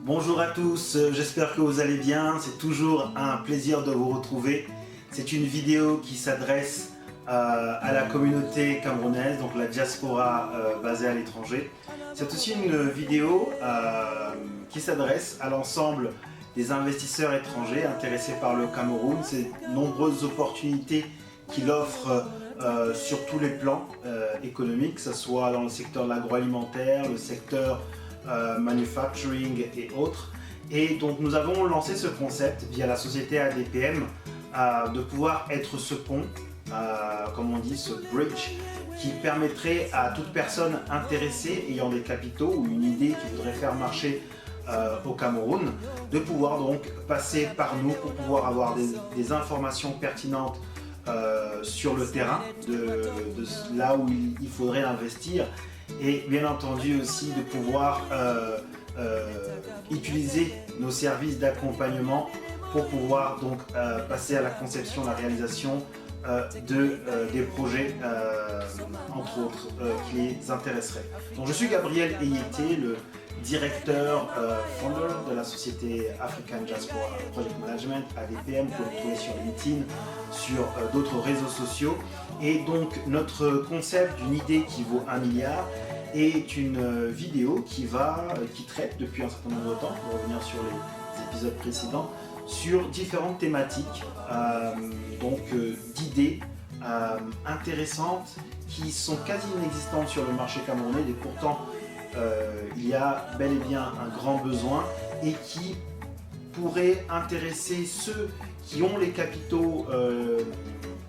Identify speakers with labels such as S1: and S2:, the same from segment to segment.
S1: Bonjour à tous, j'espère que vous allez bien. C'est toujours un plaisir de vous retrouver. C'est une vidéo qui s'adresse à la communauté camerounaise, donc la diaspora basée à l'étranger. C'est aussi une vidéo qui s'adresse à l'ensemble des investisseurs étrangers intéressés par le Cameroun. Ces nombreuses opportunités qu'il offre sur tous les plans économiques, que ce soit dans le secteur de l'agroalimentaire, le secteur manufacturing et autres. Et donc nous avons lancé ce concept via la société ADPM de pouvoir être ce pont, comme on dit, ce bridge, qui permettrait à toute personne intéressée, ayant des capitaux ou une idée qui voudrait faire marcher au Cameroun, de pouvoir donc passer par nous pour pouvoir avoir des informations pertinentes sur le terrain, de là où il faudrait investir, et bien entendu aussi de pouvoir utiliser nos services d'accompagnement pour pouvoir donc passer à la conception, la réalisation des projets, entre autres, qui les intéresseraient. Donc je suis Gabriel Eyete, le directeur founder de la société African Diaspora Project Management, ADPM, que vous trouvez sur LinkedIn, sur d'autres réseaux sociaux. Et donc notre concept d'une idée qui vaut 1 milliard est une vidéo qui traite depuis un certain nombre de temps, pour revenir sur les épisodes précédents, sur différentes thématiques, d'idées intéressantes qui sont quasi inexistantes sur le marché camerounais, et pourtant il y a bel et bien un grand besoin et qui pourrait intéresser ceux qui ont les capitaux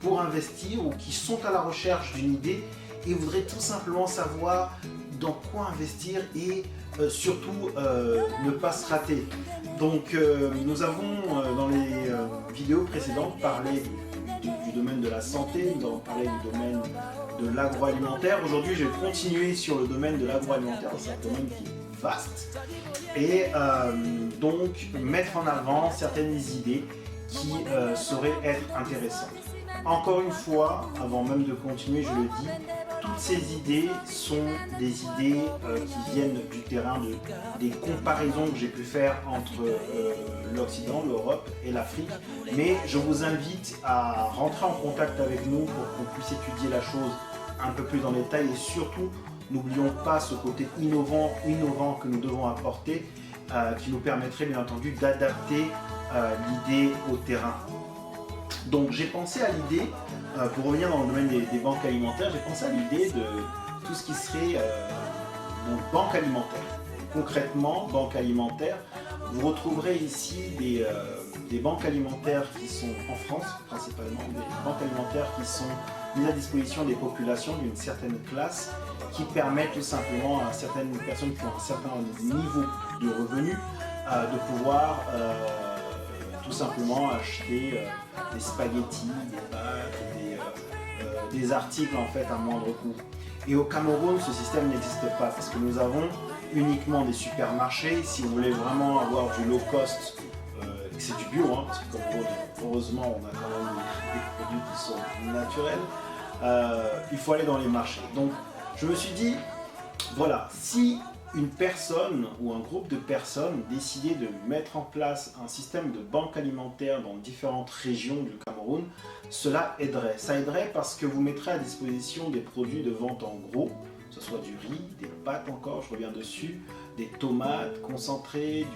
S1: pour investir ou qui sont à la recherche d'une idée et voudraient tout simplement savoir dans quoi investir et surtout ne pas se rater. Donc nous avons dans les vidéos précédentes parlé du domaine de la santé, nous avons parlé du domaine de l'agroalimentaire. Aujourd'hui je vais continuer sur le domaine de l'agroalimentaire, c'est un domaine qui est vaste, et donc mettre en avant certaines idées qui sauraient être intéressantes. Encore une fois, avant même de continuer, je le dis, toutes ces idées sont des idées qui viennent du terrain, des comparaisons que j'ai pu faire entre l'Occident, l'Europe et l'Afrique. Mais je vous invite à rentrer en contact avec nous pour qu'on puisse étudier la chose un peu plus dans les détails, et surtout, n'oublions pas ce côté innovant que nous devons apporter, qui nous permettrait bien entendu d'adapter l'idée au terrain. Donc j'ai pensé à l'idée, pour revenir dans le domaine des banques alimentaires, j'ai pensé à l'idée de tout ce qui serait banque alimentaire. Concrètement, banque alimentaire, vous retrouverez ici des banques alimentaires qui sont en France principalement, des banques alimentaires qui sont mises à disposition des populations d'une certaine classe, qui permettent tout simplement à certaines personnes qui ont un certain niveau de revenus de pouvoir tout simplement acheter des spaghettis, des pâtes, des articles en fait à moindre coût. Et au Cameroun, ce système n'existe pas parce que nous avons uniquement des supermarchés. Si vous voulez vraiment avoir du low cost, c'est du bio, hein, parce que heureusement on a quand même des produits qui sont naturels, il faut aller dans les marchés. Donc je me suis dit, voilà, si une personne ou un groupe de personnes décidait de mettre en place un système de banque alimentaire dans différentes régions du Cameroun, cela aiderait. Ça aiderait parce que vous mettrez à disposition des produits de vente en gros, que ce soit du riz, des pâtes encore, je reviens dessus, des tomates concentrées,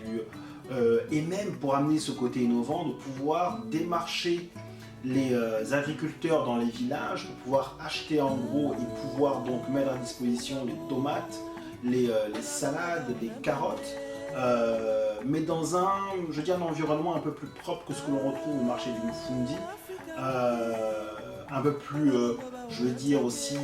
S1: et même pour amener ce côté innovant, de pouvoir démarcher les agriculteurs dans les villages, de pouvoir acheter en gros et pouvoir donc mettre à disposition les tomates, les salades, les carottes, mais dans un environnement un peu plus propre que ce que l'on retrouve au marché du Muffundi, un peu plus, je veux dire aussi,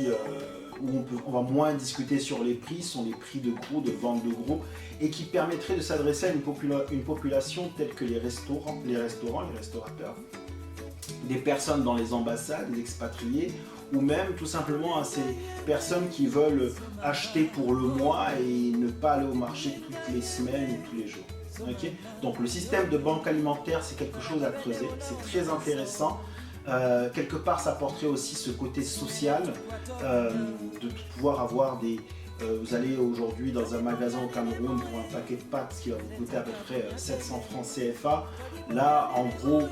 S1: où on va moins discuter sur les prix, sont les prix de gros, de vente de gros, et qui permettrait de s'adresser à une population telle que les restaurateurs, des personnes dans les ambassades, des expatriés, ou même tout simplement à ces personnes qui veulent acheter pour le mois et ne pas aller au marché toutes les semaines ou tous les jours. Okay. Donc le système de banque alimentaire, c'est quelque chose à creuser, c'est très intéressant. Quelque part, ça apporterait aussi ce côté social, de pouvoir avoir
S2: Vous allez aujourd'hui dans un magasin au Cameroun pour un paquet de pâtes qui va vous coûter à peu près 700 francs CFA. Là, en gros,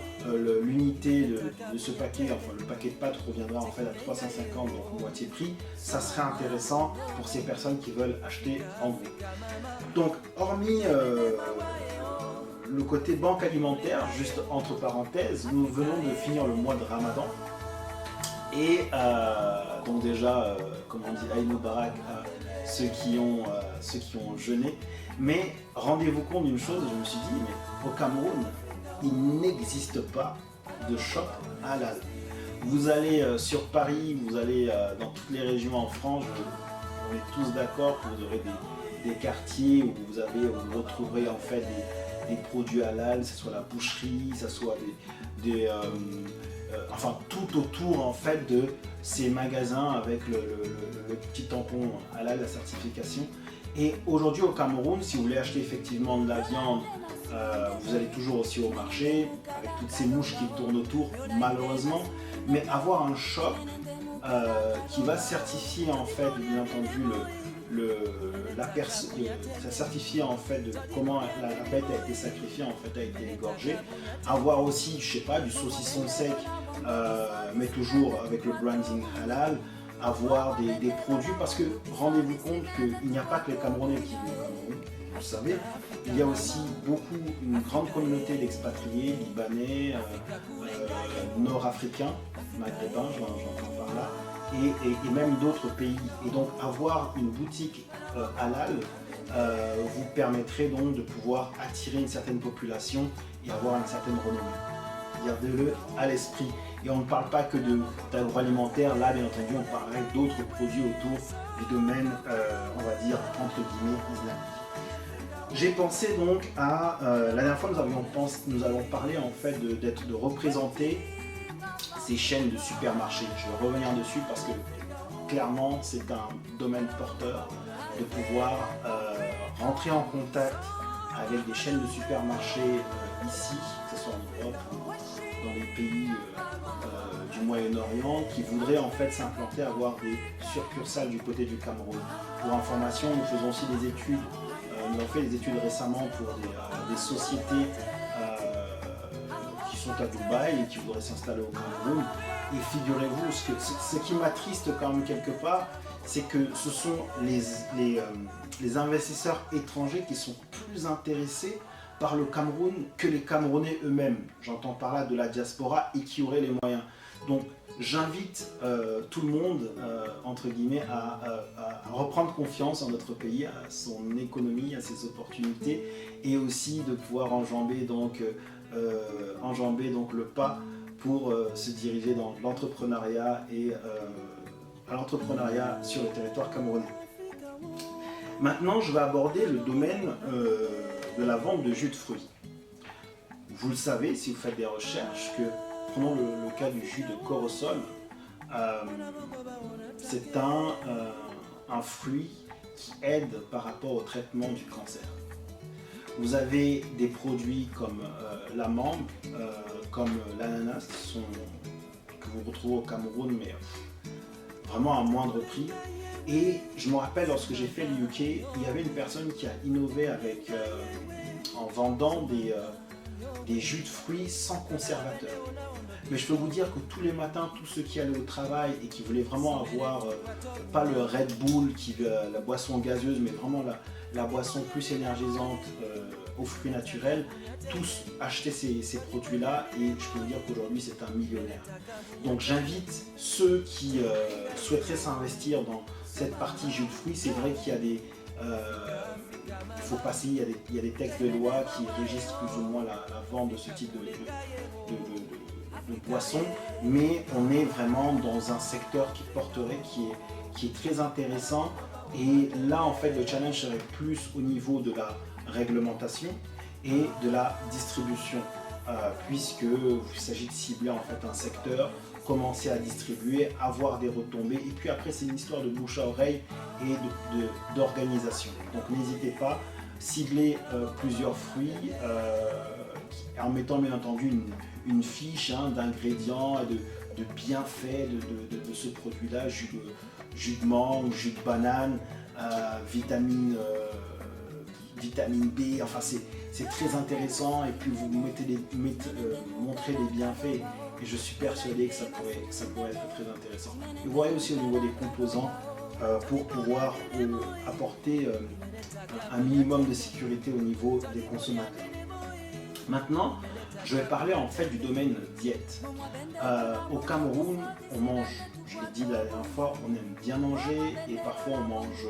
S2: l'unité de ce paquet, enfin le paquet de pâtes reviendra en fait à 350, donc moitié prix. Ça serait intéressant pour ces personnes qui veulent acheter en gros. Donc, hormis le côté banque alimentaire, juste entre parenthèses, nous venons de finir le mois de Ramadan. Et donc déjà, comme on dit, Aïd Mubarak à ceux qui ont jeûné. Mais rendez-vous compte d'une chose, je me suis dit, mais au Cameroun, il n'existe pas de shop halal. Vous allez sur Paris, vous allez dans toutes les régions en France, on est tous d'accord que vous aurez des quartiers où vous retrouverez en fait des produits halal, que ce soit la boucherie, que ce soit enfin tout autour en fait de ces magasins avec le petit tampon halal, la certification. Et aujourd'hui au Cameroun, si vous voulez acheter effectivement de la viande, vous allez toujours aussi au marché avec toutes ces mouches qui tournent autour malheureusement, mais avoir un shop qui va certifier en fait bien entendu ça certifie en fait de comment la bête a été sacrifiée, en fait a été égorgée. Avoir aussi, je sais pas, du saucisson sec, mais toujours avec le branding halal. Avoir des produits, parce que rendez-vous compte qu'il n'y a pas que les Camerounais qui vivent au Cameroun, vous le savez. Il y a aussi une grande communauté d'expatriés, libanais, nord-africains, maghrébins, j'entends par là. Et même d'autres pays. Et donc avoir une boutique halal vous permettrait donc de pouvoir attirer une certaine population et avoir une certaine renommée. Gardez-le à l'esprit. Et on ne parle pas que d'agroalimentaire, là bien entendu on parlerait d'autres produits autour du domaine, on va dire, entre guillemets, islamique. J'ai pensé donc à, la dernière fois nous avons parlé en fait de représenter ces chaînes de supermarchés. Je vais revenir dessus parce que clairement c'est un domaine porteur de pouvoir rentrer en contact avec des chaînes de supermarchés ici, que ce soit en Europe ou dans les pays du Moyen-Orient, qui voudraient en fait s'implanter, avoir des succursales du côté du Cameroun. Pour information, nous faisons aussi des études, nous avons fait des études récemment pour des sociétés qui sont à Dubaï et qui voudraient s'installer au Cameroun. Et figurez-vous, ce qui m'attriste quand même quelque part, c'est que ce sont les investisseurs étrangers qui sont plus intéressés par le Cameroun que les Camerounais eux-mêmes. J'entends par là de la diaspora et qui auraient les moyens. Donc j'invite tout le monde, entre guillemets, à reprendre confiance en notre pays, à son économie, à ses opportunités et aussi de pouvoir enjamber donc le pas pour se diriger dans l'entrepreneuriat et à l'entrepreneuriat sur le territoire camerounais. Maintenant, je vais aborder le domaine de la vente de jus de fruits. Vous le savez, si vous faites des recherches, que prenons le cas du jus de corosol, c'est un fruit qui aide par rapport au traitement du cancer. Vous avez des produits comme la mangue, comme l'ananas, que vous retrouvez au Cameroun, mais vraiment à moindre prix. Et je me rappelle, lorsque j'ai fait le UK, il y avait une personne qui a innové en vendant des jus de fruits sans conservateur. Mais je peux vous dire que tous les matins, tous ceux qui allaient au travail et qui voulaient vraiment avoir, pas le Red Bull, la boisson gazeuse, mais vraiment la boisson plus énergisante aux fruits naturels, tous achetaient ces produits-là et je peux vous dire qu'aujourd'hui c'est un millionnaire. Donc j'invite ceux qui souhaiteraient s'investir dans cette partie jus de fruits. C'est vrai qu'il y a il faut passer, il y a des textes de loi qui régissent plus ou moins la vente de ce type de boisson, mais on est vraiment dans un secteur qui porterait, qui est très intéressant. Et là en fait le challenge serait plus au niveau de la réglementation et de la distribution, puisqu'il s'agit de cibler en fait un secteur, commencer à distribuer, avoir des retombées, et puis après c'est une histoire de bouche à oreille et d'organisation. Donc n'hésitez pas, cibler plusieurs fruits en mettant bien entendu une fiche d'ingrédients et de bienfaits de ce produit-là, jus de mangue, jus de banane,
S1: vitamine B, enfin c'est très intéressant et puis vous montrez les bienfaits et je suis persuadé que ça pourrait être très intéressant. Et vous voyez aussi au niveau des composants pour pouvoir apporter un minimum de sécurité au niveau des consommateurs. Maintenant, je vais parler en fait du domaine diète. Au Cameroun, on mange, je l'ai dit la dernière fois, on aime bien manger et parfois on mange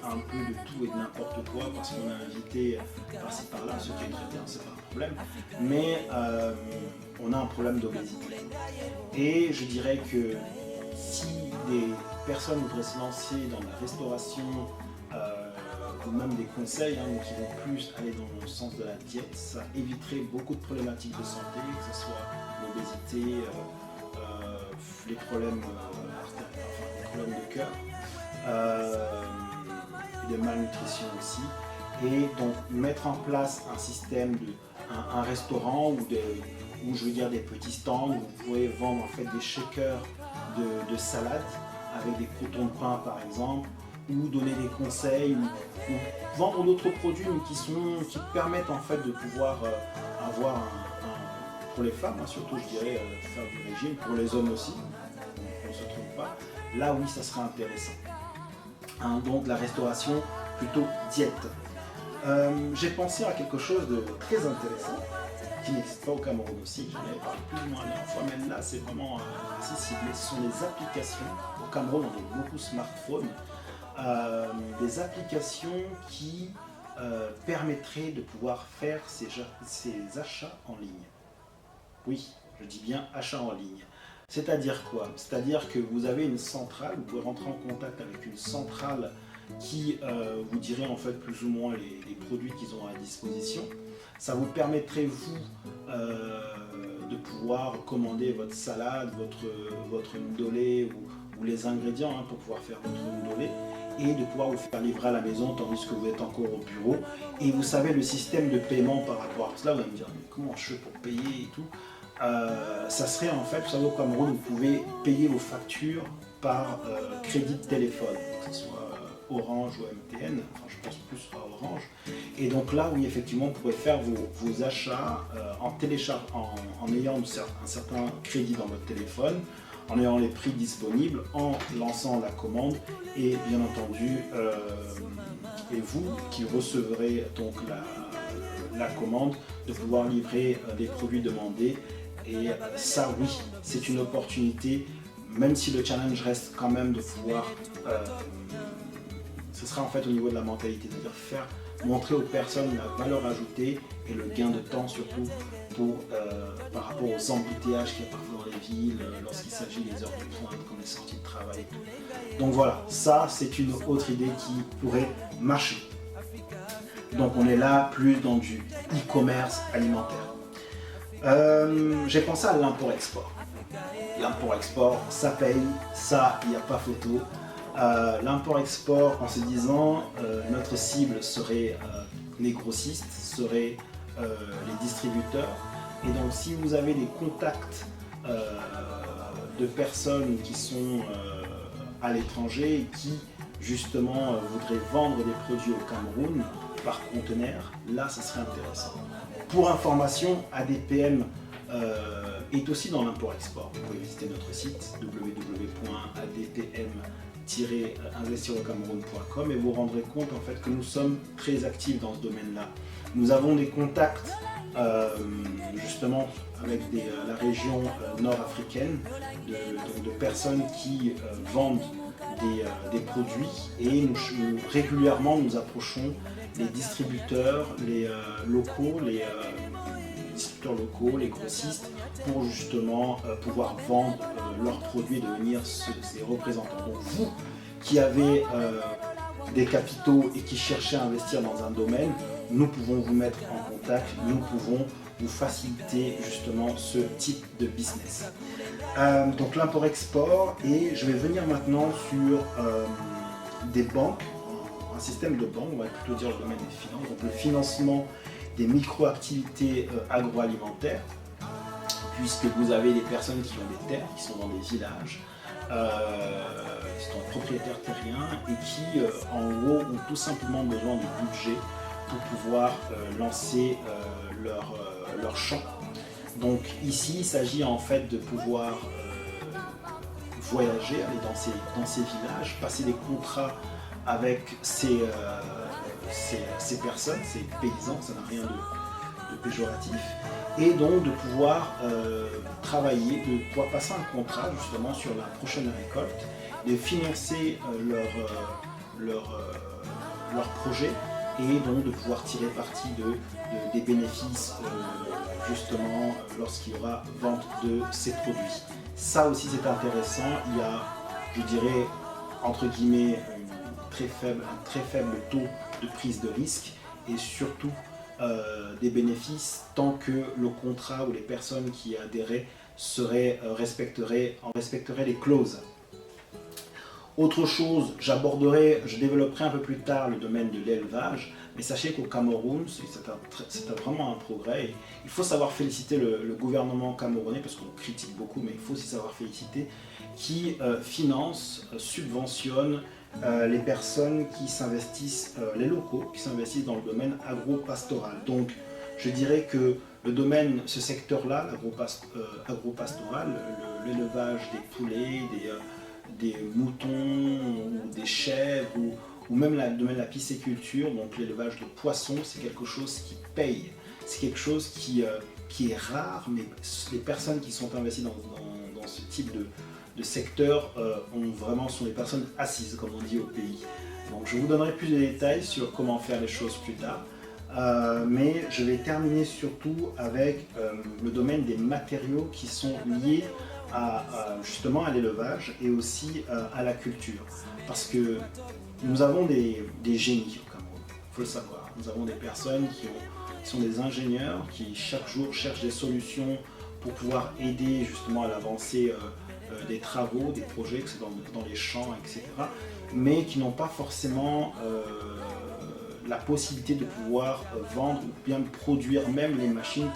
S1: un peu de tout et de n'importe quoi parce qu'on est invité par-ci par-là, ce qui est très bien, c'est pas un problème. Mais on a un problème d'obésité. Et je dirais que si des personnes voudraient se lancer dans la restauration, ou même des conseils qui vont plus aller dans le sens de la diète, ça éviterait beaucoup de problématiques de santé, que ce soit l'obésité, les problèmes de cœur, et de malnutrition aussi. Et donc mettre en place un système un restaurant ou je veux dire des petits stands où vous pouvez vendre en fait des shakers de salade avec des croûtons de pain par exemple, ou donner des conseils, ou vendre d'autres produits qui permettent en fait de pouvoir avoir pour les femmes, surtout je dirais faire du régime, pour les hommes aussi, on ne se trompe pas, là oui ça serait intéressant. Donc la restauration plutôt diète. J'ai pensé à quelque chose de très intéressant, qui n'existe pas au Cameroun aussi, j'en avais parlé plus ou moins la dernière fois, mais là c'est vraiment assez ciblé, ce sont les applications. Au Cameroun on est beaucoup smartphones. Des applications qui permettraient de pouvoir faire ces achats en ligne. Oui, je dis bien achats en ligne. C'est-à-dire quoi? C'est-à-dire que vous avez une centrale, vous pouvez rentrer en contact avec une centrale qui vous dirait en fait plus ou moins les produits qu'ils ont à disposition. Ça vous permettrait vous de pouvoir commander votre salade, votre ndolé ou les ingrédients pour pouvoir faire votre ndolé, et de pouvoir vous faire livrer à la maison tandis que vous êtes encore au bureau. Et vous savez, le système de paiement par rapport à cela, vous allez me dire mais comment je fais pour payer et tout, ça serait en fait, vous savez, au Cameroun, vous pouvez payer vos factures par crédit de téléphone, que ce soit Orange ou MTN, enfin je pense plus à Orange. Et donc là, oui, effectivement, vous pouvez faire vos achats en ayant un certain crédit dans votre téléphone, en ayant les prix disponibles, en lançant la commande et bien entendu, et vous qui recevrez donc la commande, de pouvoir livrer des produits demandés. Et ça, oui, c'est une opportunité, même si le challenge reste quand même de pouvoir, ce sera en fait au niveau de la mentalité, c'est-à-dire montrer aux personnes la valeur ajoutée et le gain de temps surtout par rapport aux embouteillages qu'il y a parfois dans les villes lorsqu'il s'agit des heures de pointe comme les sorties de travail. Donc voilà, ça c'est une autre idée qui pourrait marcher. Donc on est là plus dans du e-commerce alimentaire. J'ai pensé à l'import-export. L'import-export, ça paye, ça il n'y a pas photo. L'import-export en se disant notre cible serait les grossistes, seraient les distributeurs, et donc si vous avez des contacts de personnes qui sont à l'étranger et qui justement voudraient vendre des produits au Cameroun par conteneur, là ça serait intéressant. Pour information, ADPM est aussi dans l'import-export. Vous pouvez visiter notre site www.adpm-investiraucameroun.com et vous rendrez compte en fait que nous sommes très actifs dans ce domaine-là. Nous avons des contacts justement avec la région nord-africaine de personnes qui vendent des produits, et régulièrement nous approchons les distributeurs, les distributeurs locaux, les grossistes, pour justement pouvoir vendre leurs produits et devenir ces représentants. Donc vous qui avez des capitaux et qui cherchez à investir dans un domaine, nous pouvons vous mettre en contact, nous pouvons vous faciliter justement ce type de business. Donc l'import-export, et je vais venir maintenant sur des banques, un système de banque, on va plutôt dire le domaine des finances, donc le financement des micro-activités agroalimentaires. puisque vous avez des personnes qui ont des terres, qui sont dans des villages, qui sont propriétaires terriens et qui, en gros, ont tout simplement besoin de budget pour pouvoir lancer leur champ. Donc ici, il s'agit en fait de pouvoir voyager, aller dans ces villages, passer des contrats avec ces personnes, ces paysans, ça n'a rien de péjoratif, et donc de pouvoir travailler, de pouvoir passer un contrat justement sur la prochaine récolte, de financer leur projet et donc de pouvoir tirer parti des bénéfices justement lorsqu'il y aura vente de ces produits. Ça aussi c'est intéressant, il y a, je dirais, entre guillemets, un très faible taux de prise de risque et surtout des bénéfices tant que le contrat ou les personnes qui adhéraient respecteraient les clauses. Autre chose, je développerai un peu plus tard le domaine de l'élevage, mais sachez qu'au Cameroun, c'est vraiment un progrès. Et il faut savoir féliciter le gouvernement camerounais, parce qu'on critique beaucoup, mais il faut aussi savoir féliciter, qui finance, subventionne les personnes qui s'investissent, les locaux qui s'investissent dans le domaine agro-pastoral. Donc je dirais que le domaine, ce secteur-là, agro-pastoral, l'élevage des poulets, des moutons, ou des chèvres, ou même le domaine de la pisciculture, donc l'élevage de poissons, c'est quelque chose qui paye. C'est quelque chose qui est rare, mais les personnes qui sont investies dans ce type de secteur sont des personnes assises, comme on dit au pays. Donc je vous donnerai plus de détails sur comment faire les choses plus tard. Mais je vais terminer surtout avec le domaine des matériaux qui sont liés justement à l'élevage et aussi à la culture. Parce que nous avons des génies au Cameroun, il faut le savoir. Nous avons des personnes qui sont des ingénieurs qui chaque jour cherchent des solutions pour pouvoir aider justement à l'avancée des travaux, des projets, que c'est dans les champs, etc. Mais qui n'ont pas forcément la possibilité de pouvoir vendre ou bien produire même les machines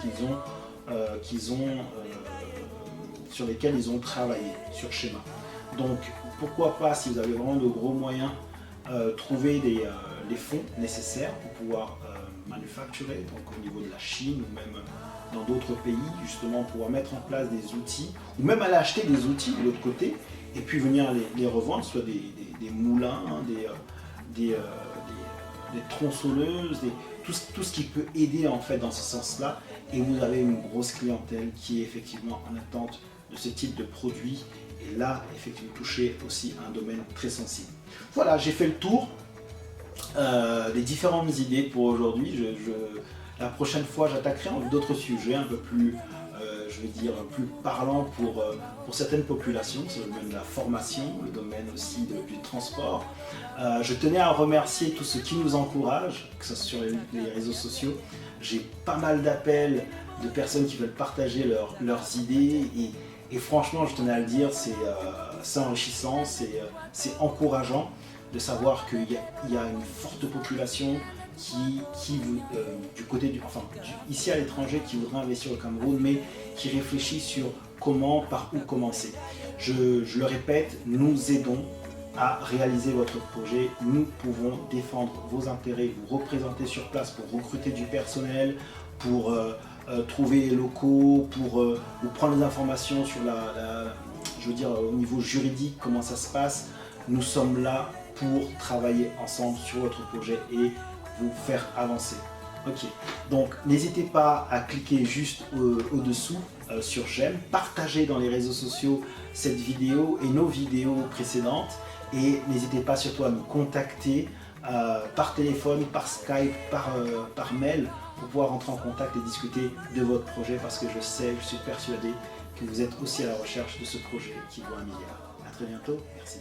S1: sur lesquelles ils ont travaillé sur schéma. Donc pourquoi pas, si vous avez vraiment de gros moyens, trouver les fonds nécessaires pour pouvoir manufacturer, donc au niveau de la Chine ou même dans d'autres pays, justement pouvoir mettre en place des outils, ou même aller acheter des outils de l'autre côté, et puis venir les revendre, soit des moulins, des tronçonneuses, tout ce qui peut aider en fait dans ce sens-là, et vous avez une grosse clientèle qui est effectivement en attente de ce type de produit, et là, effectivement, toucher aussi un domaine très sensible. Voilà, j'ai fait le tour des différentes idées pour aujourd'hui. La prochaine fois, j'attaquerai d'autres sujets un peu plus, je vais dire, plus parlants pour certaines populations. C'est le domaine de la formation, le domaine aussi du transport. Je tenais à remercier tous ceux qui nous encouragent, que ce soit sur les réseaux sociaux. J'ai pas mal d'appels de personnes qui veulent partager leurs idées et franchement, je tenais à le dire, c'est enrichissant, c'est encourageant de savoir qu'il y a une forte population qui ici à l'étranger, qui voudrait investir au Cameroun, mais qui réfléchit sur par où commencer. Je le répète, nous aidons à réaliser votre projet. Nous pouvons défendre vos intérêts, vous représenter sur place pour recruter du personnel, pour trouver les locaux, pour vous prendre des informations sur je veux dire, au niveau juridique, comment ça se passe. Nous sommes là pour travailler ensemble sur votre projet et vous faire avancer. Ok, donc n'hésitez pas à cliquer juste au-dessous sur j'aime, partagez dans les réseaux sociaux cette vidéo et nos vidéos précédentes, et n'hésitez pas surtout à nous contacter par téléphone, par Skype, par mail, pour pouvoir entrer en contact et discuter de votre projet, parce que je suis persuadé que vous êtes aussi à la recherche de ce projet qui vaut 1 milliard. A très bientôt, merci.